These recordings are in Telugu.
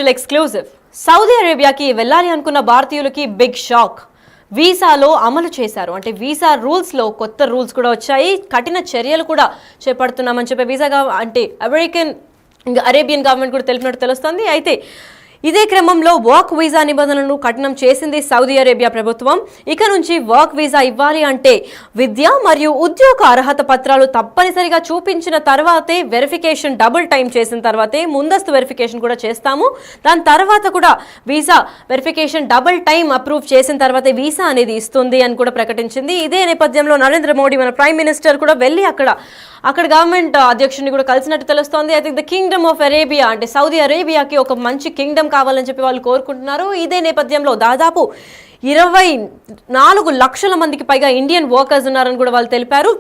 ఎక్స్క్లూజివ్ సౌదీ అరేబియాకి వెళ్ళాలి అనుకున్న భారతీయులకి బిగ్ షాక్. వీసాలో అమలు చేశారు. అంటే వీసా రూల్స్లో కొత్త రూల్స్ కూడా వచ్చాయి. కఠిన చర్యలు కూడా చేపడుతున్నామని చెప్పి వీసాగా అంటే అరేబియన్ గవర్నమెంట్ కూడా తెలిపినట్టు తెలుస్తుంది. అయితే ఇదే క్రమంలో వర్క్ వీసా నిబంధనలను కఠినం చేసింది సౌదీ అరేబియా ప్రభుత్వం. ఇక నుంచి వర్క్ వీసా ఇవ్వాలి అంటే విద్య మరియు ఉద్యోగ అర్హత పత్రాలు తప్పనిసరిగా చూపించిన తర్వాతే వెరిఫికేషన్, డబుల్ టైం చేసిన తర్వాతే ముందస్తు వెరిఫికేషన్ కూడా చేస్తాము. దాని తర్వాత కూడా visa verification double time approve చేసిన తర్వాతే వీసా అనేది ఇస్తుంది అని కూడా ప్రకటించింది. ఇదే నేపథ్యంలో నరేంద్ర మోడీ మన ప్రైమ్ మినిస్టర్ కూడా వెళ్ళి అక్కడ గవర్నమెంట్ అధ్యక్షుడిని కూడా కలిసినట్టు తెలుస్తోంది. అయితే ద కింగ్డమ్ ఆఫ్ అరేబియా అంటే సౌదీ అరేబియాకి ఒక మంచి కింగ్డమ్ కావాలని చెప్పి వాళ్ళు కోరుకుంటున్నారు. ఇదే నేపథ్యంలో దాదాపు 24 లక్షల మందికి పైగా ఇండియన్ వర్కర్స్ ఉన్నారని కూడా వాళ్ళు తెలిపారు.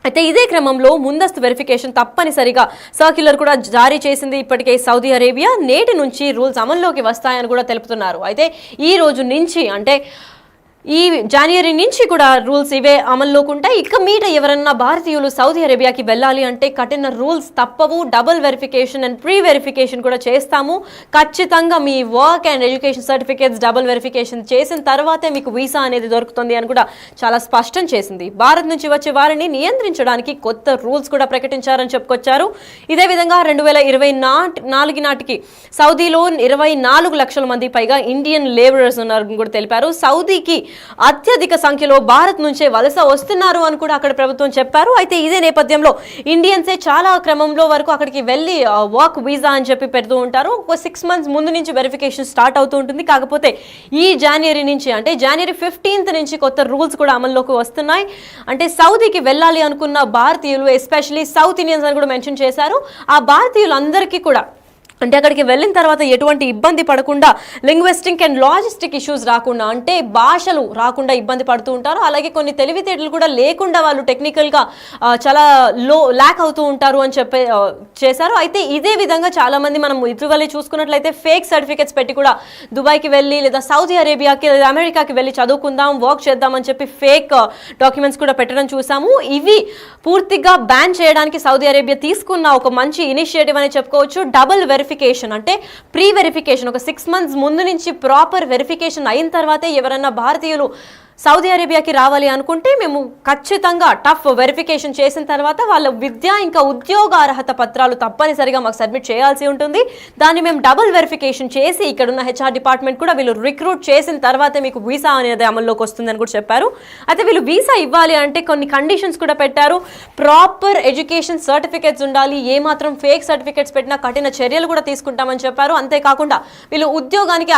అయితే ఇదే క్రమంలో ముందస్తు వెరిఫికేషన్ తప్పనిసరిగా సర్క్యులర్ కూడా జారీ చేసింది ఇప్పటికే సౌదీ అరేబియా. నేటి నుంచి రూల్స్ అమల్లోకి వస్తాయని కూడా తెలుపుతున్నారు. అయితే ఈ రోజు నుంచి అంటే ఈ జనవరి నుంచి కూడా రూల్స్ ఇవే అమల్లోకి ఉంటాయి. ఇక మీట ఎవరన్నా భారతీయులు సౌదీ అరేబియాకి వెళ్ళాలి అంటే కఠిన రూల్స్ తప్పవు. Double verification and pre verification కూడా చేస్తాము. ఖచ్చితంగా మీ work and education certificates double verification చేసిన తర్వాతే మీకు వీసా అనేది దొరుకుతుంది అని కూడా చాలా స్పష్టం చేసింది. భారత్ నుంచి వచ్చే వారిని నియంత్రించడానికి కొత్త రూల్స్ కూడా ప్రకటించారని చెప్పుకొచ్చారు. ఇదే విధంగా 2024 నాటికి సౌదీలో 24 లక్షల మంది పైగా ఇండియన్ లేబరర్స్ ఉన్నారని కూడా తెలిపారు. సౌదీకి అత్యధిక సంఖ్యలో భారత్ నుంచే వలస వస్తున్నారు అని కూడా అక్కడ ప్రభుత్వం చెప్పారు. అయితే ఇదే నేపథ్యంలో ఇండియన్సే చాలా క్రమంలో వరకు అక్కడికి వెళ్ళి వర్క్ వీసా అని చెప్పి పెడుతూ ఉంటారు. ఒక 6 months ముందు నుంచి వెరిఫికేషన్ స్టార్ట్ అవుతూ ఉంటుంది. కాకపోతే ఈ జనవరి నుంచి అంటే జనవరి 15th నుంచి కొత్త రూల్స్ కూడా అమల్లోకి వస్తున్నాయి. అంటే సౌదీకి వెళ్ళాలి అనుకున్న భారతీయులు, ఎస్పెషలీ సౌత్ ఇండియన్స్ అని కూడా మెన్షన్ చేశారు. ఆ భారతీయులందరికీ కూడా అంటే అక్కడికి వెళ్ళిన తర్వాత ఎటువంటి ఇబ్బంది పడకుండా, లింగ్విస్టిక్ అండ్ లాజిస్టిక్ ఇష్యూస్ రాకుండా, అంటే భాషలు రాకుండా ఇబ్బంది పడుతూ ఉంటారు. అలాగే కొన్ని తెలివితేటలు కూడా లేకుండా వాళ్ళు టెక్నికల్గా చాలా ల్యాక్ అవుతూ ఉంటారు అని చేశారు. అయితే ఇదే విధంగా చాలామంది మనం ఇటీవలే చూసుకున్నట్లయితే ఫేక్ సర్టిఫికెట్స్ పెట్టి కూడా దుబాయ్కి వెళ్ళి లేదా సౌదీ అరేబియాకి లేదా అమెరికాకి వెళ్ళి చదువుకుందాం, వర్క్ చేద్దామని చెప్పి ఫేక్ డాక్యుమెంట్స్ కూడా పెట్టడం చూసాము. ఇవి పూర్తిగా బ్యాన్ చేయడానికి సౌదీ అరేబియా తీసుకున్న ఒక మంచి ఇనిషియేటివ్ అని చెప్పుకోవచ్చు. డబుల్ వెరిఫికేషన్ అంటే ప్రీ వెరిఫికేషన్, ఒక 6 months ముందు నుంచి ప్రాపర్ వెరిఫికేషన్ అయిన తర్వాతే ఎవరన్నా భారతీయులు సౌదీ అరేబియాకి రావాలి అనుకుంటే మేము ఖచ్చితంగా టఫ్ వెరిఫికేషన్ చేసిన తర్వాత వాళ్ళ విద్య ఇంకా ఉద్యోగ అర్హత పత్రాలు తప్పనిసరిగా మాకు సబ్మిట్ చేయాల్సి ఉంటుంది. దాన్ని మేము డబుల్ వెరిఫికేషన్ చేసి ఇక్కడున్న హెచ్ఆర్ డిపార్ట్మెంట్ కూడా వీళ్ళు రిక్రూట్ చేసిన తర్వాతే మీకు వీసా అనేది అమల్లోకి వస్తుందని కూడా చెప్పారు. అయితే వీళ్ళు వీసా ఇవ్వాలి అంటే కొన్ని కండిషన్స్ కూడా పెట్టారు. ప్రాపర్ ఎడ్యుకేషన్ సర్టిఫికేట్స్ ఉండాలి. ఏమాత్రం ఫేక్ సర్టిఫికేట్స్ పెట్టినా కఠిన చర్యలు కూడా తీసుకుంటామని చెప్పారు. అంతేకాకుండా వీళ్ళు ఉద్యోగానికి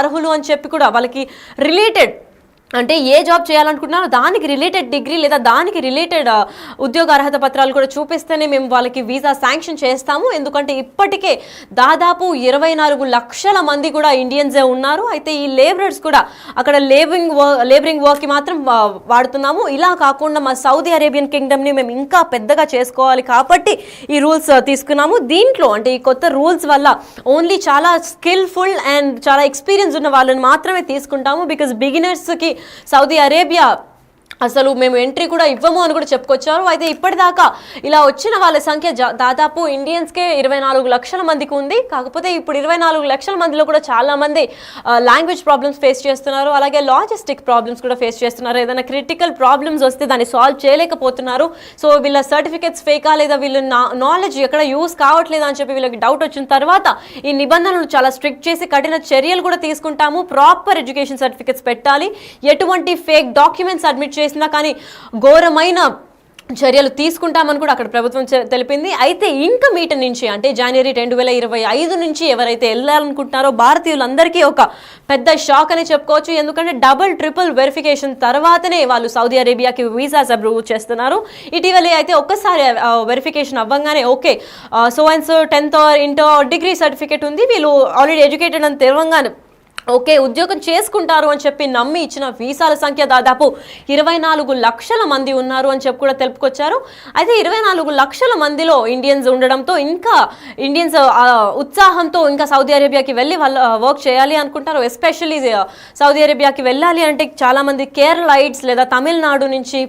అర్హులు అని చెప్పి కూడా వాళ్ళకి రిలేటెడ్ అంటే ఏ జాబ్ చేయాలనుకుంటున్నారో దానికి రిలేటెడ్ డిగ్రీ లేదా దానికి రిలేటెడ్ ఉద్యోగ అర్హత పత్రాలు కూడా చూపిస్తేనే మేము వాళ్ళకి వీసా శాంక్షన్ చేస్తాము. ఎందుకంటే ఇప్పటికే దాదాపు 24 లక్షల మంది కూడా ఇండియన్సే ఉన్నారు. అయితే ఈ లేబరర్స్ కూడా అక్కడ లేబరింగ్ వర్క్కి మాత్రం వాడుతున్నాము. ఇలా కాకుండా మా సౌదీ అరేబియన్ కింగ్డమ్ని మేము ఇంకా పెద్దగా చేసుకోవాలి కాబట్టి ఈ రూల్స్ తీసుకున్నాము. దీంట్లో అంటే ఈ కొత్త రూల్స్ వల్ల ఓన్లీ చాలా స్కిల్ఫుల్ అండ్ చాలా ఎక్స్పీరియన్స్ ఉన్న వాళ్ళని మాత్రమే తీసుకుంటాము. బికాజ్ బిగినర్స్కి సౌదీ అరేబియా అసలు మేము ఎంట్రీ కూడా ఇవ్వము అని కూడా చెప్పుకొచ్చారు. అయితే ఇప్పటిదాకా ఇలా వచ్చిన వాళ్ళ సంఖ్య దాదాపు ఇండియన్స్కే 24 లక్షల మందికి ఉంది. కాకపోతే ఇప్పుడు 24 లక్షల మందిలో కూడా చాలామంది లాంగ్వేజ్ ప్రాబ్లమ్స్ ఫేస్ చేస్తున్నారు. అలాగే లాజిస్టిక్ ప్రాబ్లమ్స్ కూడా ఫేస్ చేస్తున్నారు. ఏదైనా క్రిటికల్ ప్రాబ్లమ్స్ వస్తే దాన్ని సాల్వ్ చేయలేకపోతున్నారు. సో వీళ్ళ సర్టిఫికేట్స్ ఫేకా లేదా వీళ్ళ నాలెడ్జ్ ఎక్కడ యూస్ కావట్లేదు అని చెప్పి వీళ్ళకి డౌట్ వచ్చిన తర్వాత ఈ నిబంధనలు చాలా స్ట్రిక్ట్ చేసి కఠిన చర్యలు కూడా తీసుకుంటాము. ప్రాపర్ ఎడ్యుకేషన్ సర్టిఫికేట్స్ పెట్టాలి. ఎటువంటి ఫేక్ డాక్యుమెంట్స్ సబ్మిట్ చేసినా కానీ ఘోరమైన చర్యలు తీసుకుంటామని కూడా అక్కడ ప్రభుత్వం తెలిపింది. అయితే ఇంకా మీట నుంచి అంటే జనవరి 2025 నుంచి ఎవరైతే వెళ్ళాలనుకుంటున్నారో భారతీయులందరికీ ఒక పెద్ద షాక్ అని చెప్పుకోవచ్చు. ఎందుకంటే డబుల్ ట్రిపుల్ వెరిఫికేషన్ తర్వాతనే వాళ్ళు సౌదీ అరేబియాకి వీసాస్ అప్రూవ్ చేస్తున్నారు. ఇటీవలే అయితే ఒక్కసారి వెరిఫికేషన్ అవ్వగానే okay so and so 10th or inter degree certificate ఉంది, వీళ్ళు ఆల్రెడీ ఎడ్యుకేటెడ్ అని తెలవంగానే ఓకే ఉద్యోగం చేసుకుంటారు అని చెప్పి నమ్మి ఇచ్చిన వీసాల సంఖ్య దాదాపు 24 లక్షల మంది ఉన్నారు అని చెప్పి కూడా తెలుపుకొచ్చారు. అయితే 24 లక్షల మందిలో ఇండియన్స్ ఉండడంతో ఇంకా ఇండియన్స్ ఉత్సాహంతో ఇంకా సౌదీ అరేబియాకి వెళ్ళి వాళ్ళు వర్క్ చేయాలి అనుకుంటారు. ఎస్పెషల్లీ సౌదీ అరేబియాకి వెళ్ళాలి అంటే చాలామంది కేరళైట్స్ లేదా తమిళనాడు నుంచి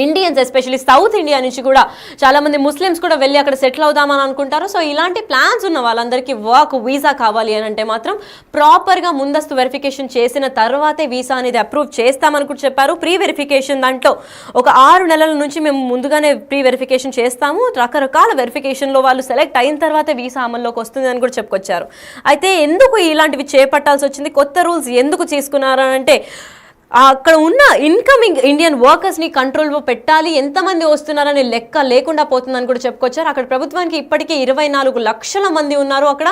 ఇండియన్స్ ఎస్పెషల్లీ సౌత్ ఇండియా నుంచి కూడా చాలా మంది ముస్లిమ్స్ కూడా వెళ్ళి అక్కడ సెటిల్ అవుదామని అనుకుంటారు. సో ఇలాంటి ప్లాన్స్ ఉన్న వాళ్ళందరికీ వర్క్ వీసా కావాలి అని అంటే మాత్రం ప్రాపర్గా ముందస్తు వెరిఫికేషన్ చేసిన తర్వాతే వీసా అనేది అప్రూవ్ చేస్తామని కూడా చెప్పారు. ప్రీ వెరిఫికేషన్ దాంట్లో ఒక 6 నెలల నుంచి మేము ముందుగానే ప్రీ వెరిఫికేషన్ చేస్తాము, రకరకాల వెరిఫికేషన్లో వాళ్ళు సెలెక్ట్ అయిన తర్వాతే వీసా అమల్లోకి వస్తుంది అని కూడా చెప్పుకొచ్చారు. అయితే ఎందుకు ఇలాంటివి చేపట్టాల్సి వచ్చింది, కొత్త రూల్స్ ఎందుకు తీసుకున్నారు అంటే అక్కడ ఉన్న ఇన్కమింగ్ ఇండియన్ వర్కర్స్ని కంట్రోల్లో పెట్టాలి, ఎంతమంది వస్తున్నారని లెక్క లేకుండా పోతుందని కూడా చెప్పుకొచ్చారు. అక్కడ ప్రభుత్వానికి ఇప్పటికీ 24 లక్షల మంది ఉన్నారు అక్కడ.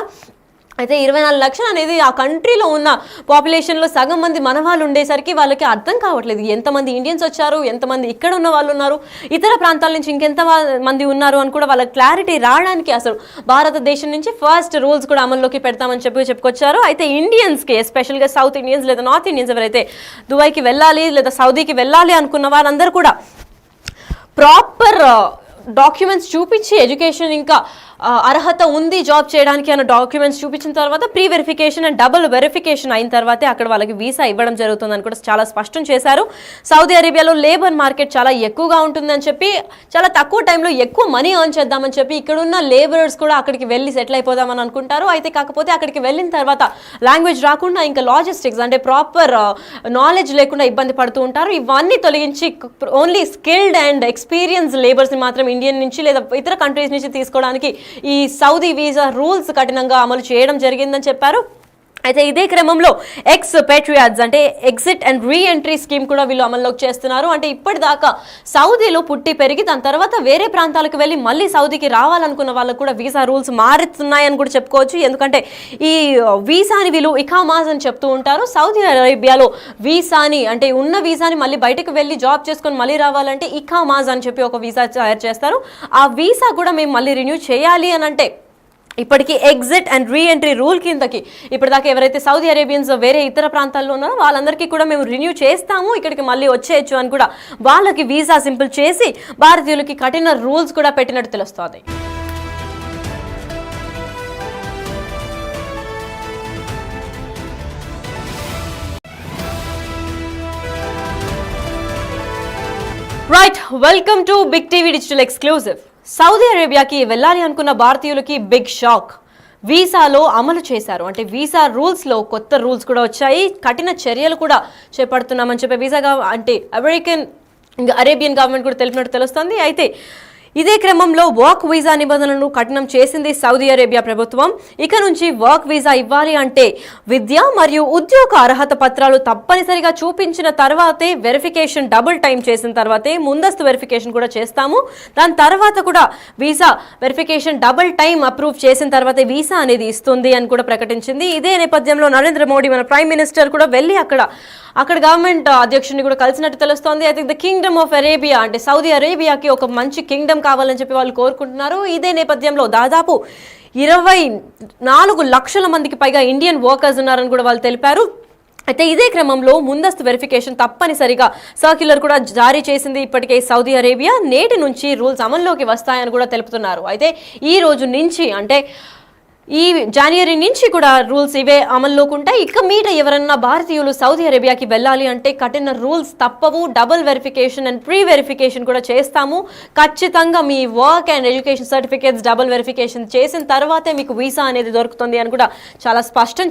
అయితే 24 లక్షలు అనేది ఆ కంట్రీలో ఉన్న పాపులేషన్లో సగం మంది మన వాళ్ళు ఉండేసరికి వాళ్ళకి అర్థం కావట్లేదు ఎంతమంది ఇండియన్స్ వచ్చారు, ఎంతమంది ఇక్కడ ఉన్న వాళ్ళు ఉన్నారు, ఇతర ప్రాంతాల నుంచి ఇంకెంత మంది ఉన్నారు అని కూడా వాళ్ళకి క్లారిటీ రావడానికి అసలు భారతదేశం నుంచి ఫస్ట్ రూల్స్ కూడా అమల్లోకి పెడతామని చెప్పుకొచ్చారు. అయితే ఇండియన్స్కి ఎస్పెషల్గా సౌత్ ఇండియన్స్ లేదా నార్త్ ఇండియన్స్ ఎవరైతే దుబాయ్కి వెళ్ళాలి లేదా సౌదీకి వెళ్ళాలి అనుకున్న వారందరూ కూడా ప్రాపర్ డాక్యుమెంట్స్ చూపించి ఎడ్యుకేషన్ ఇంకా అర్హత ఉంది జాబ్ చేయడానికి అన్న డాక్యుమెంట్స్ చూపించిన తర్వాత pre verification and double verification అయిన తర్వాతే అక్కడ వాళ్ళకి వీసా ఇవ్వడం జరుగుతుందని కూడా చాలా స్పష్టం చేశారు. సౌదీ అరేబియాలో లేబర్ మార్కెట్ చాలా ఎక్కువగా ఉంటుందని చెప్పి చాలా తక్కువ టైంలో ఎక్కువ మనీ ఎర్న్ చేద్దామని చెప్పి ఇక్కడున్న లేబరర్స్ కూడా అక్కడికి వెళ్ళి సెటిల్ అయిపోదామని అనుకుంటారు. అయితే కాకపోతే అక్కడికి వెళ్ళిన తర్వాత లాంగ్వేజ్ రాకుండా ఇంకా లాజిస్టిక్స్ అంటే ప్రాపర్ నాలెడ్జ్ లేకుండా ఇబ్బంది పడుతూ ఉంటారు. ఇవన్నీ తొలగించి ఓన్లీ స్కిల్డ్ అండ్ ఎక్స్పీరియన్స్ లేబర్స్ని మాత్రం ఇండియన్ నుంచి లేదా ఇతర కంట్రీస్ నుంచి తీసుకోవడానికి ఈ సౌదీ వీసా రూల్స్ కఠినంగా అమలు చేయడం జరిగిందని చెప్పారు. అయితే ఇదే క్రమంలో ఎక్స్ పేట్రియాట్స్ అంటే exit and re entry scheme కూడా వీళ్ళు అమల్లోకి చేస్తున్నారు. అంటే ఇప్పటిదాకా సౌదీలో పుట్టి పెరిగి దాని తర్వాత వేరే ప్రాంతాలకు వెళ్ళి మళ్ళీ సౌదీకి రావాలనుకున్న వాళ్ళకు కూడా వీసా రూల్స్ మారుతున్నాయని కూడా చెప్పుకోవచ్చు. ఎందుకంటే ఈ వీసాని వీళ్ళు ఇకామాజ్ అని చెప్తూ ఉంటారు. సౌదీ అరేబియాలో వీసాని అంటే ఉన్న వీసాని మళ్ళీ బయటకు వెళ్ళి జాబ్ చేసుకొని మళ్ళీ రావాలంటే ఇకామాజ్ అని చెప్పి ఒక వీసా తయారు చేస్తారు. ఆ వీసా కూడా మేము మళ్ళీ రెన్యూ చేయాలి అని అంటే ఇప్పటికీ exit and re entry rule కిందకి ఇప్పటిదాకా ఎవరైతే సౌదీ అరేబియన్స్ వేరే ఇతర ప్రాంతాల్లో ఉన్నారో వాళ్ళందరికీ కూడా మేము రెన్యూ చేస్తాము, ఇక్కడికి మళ్ళీ వచ్చేయచ్చు అని కూడా వాళ్ళకి వీసా సింపుల్ చేసి భారతీయులకి కఠిన రూల్స్ కూడా పెట్టినట్టు తెలుస్తోంది. Right, welcome to big TV digital exclusive. Saudi అరేబియాకి వెళ్ళాలి అనుకున్న భారతీయులకి బిగ్ షాక్. వీసాలో అమలు చేశారు. అంటే వీసా రూల్స్లో కొత్త రూల్స్ కూడా వచ్చాయి, కఠిన చర్యలు కూడా చేపడుతున్నామని చెప్పి వీసా అంటే అరేబియన్ గవర్నమెంట్ కూడా తెలిపినట్టు తెలుస్తుంది. అయితే ఇదే క్రమంలో వర్క్ వీసా నిబంధనలను కఠినం చేసింది సౌదీ అరేబియా ప్రభుత్వం. ఇక నుంచి వర్క్ వీసా ఇవ్వాలి అంటే విద్య మరియు ఉద్యోగ అర్హత పత్రాలు తప్పనిసరిగా చూపించిన తర్వాతే వెరిఫికేషన్ డబుల్ టైం చేసిన తర్వాతే ముందస్తు వెరిఫికేషన్ కూడా చేస్తాము. దాని తర్వాత కూడా visa verification double time approve చేసిన తర్వాతే వీసా అనేది ఇస్తుంది అని కూడా ప్రకటించింది. ఇదే నేపథ్యంలో నరేంద్ర మోడీ మన ప్రైమ్ మినిస్టర్ కూడా వెళ్ళి అక్కడ గవర్నమెంట్ అధ్యక్షుడిని కూడా కలిసినట్టు తెలుస్తోంది. అయితే ద కింగ్డమ్ ఆఫ్ అరేబియా అంటే సౌదీ అరేబియాకి ఒక మంచి కింగ్డమ్ కావాలని చెప్పి వాళ్ళు కోరుకుంటున్నారు. ఇదే నేపథ్యంలో దాదాపు 24 లక్షల మందికి పైగా ఇండియన్ వర్కర్స్ ఉన్నారని కూడా వాళ్ళు తెలిపారు. అయితే ఇదే క్రమంలో ముందస్తు వెరిఫికేషన్ తప్పనిసరిగా సర్క్యులర్ కూడా జారీ చేసింది ఇప్పటికే సౌదీ అరేబియా. నేటి నుంచి రూల్స్ అమల్లోకి వస్తాయని కూడా తెలుపుతున్నారు. అయితే ఈ రోజు నుంచి అంటే ఈ జనవరి నుంచి కూడా రూల్స్ ఇవే అమల్లోకి ఉంటాయి. ఇక మీద ఎవరన్నా భారతీయులు సౌదీ అరేబియాకి వెళ్ళాలి అంటే కఠిన రూల్స్ తప్పవు. Double verification and pre verification కూడా చేస్తాము. ఖచ్చితంగా మీ work and education certificates double verification చేసిన తర్వాతే మీకు వీసా అనేది దొరుకుతుంది అని కూడా చాలా స్పష్టం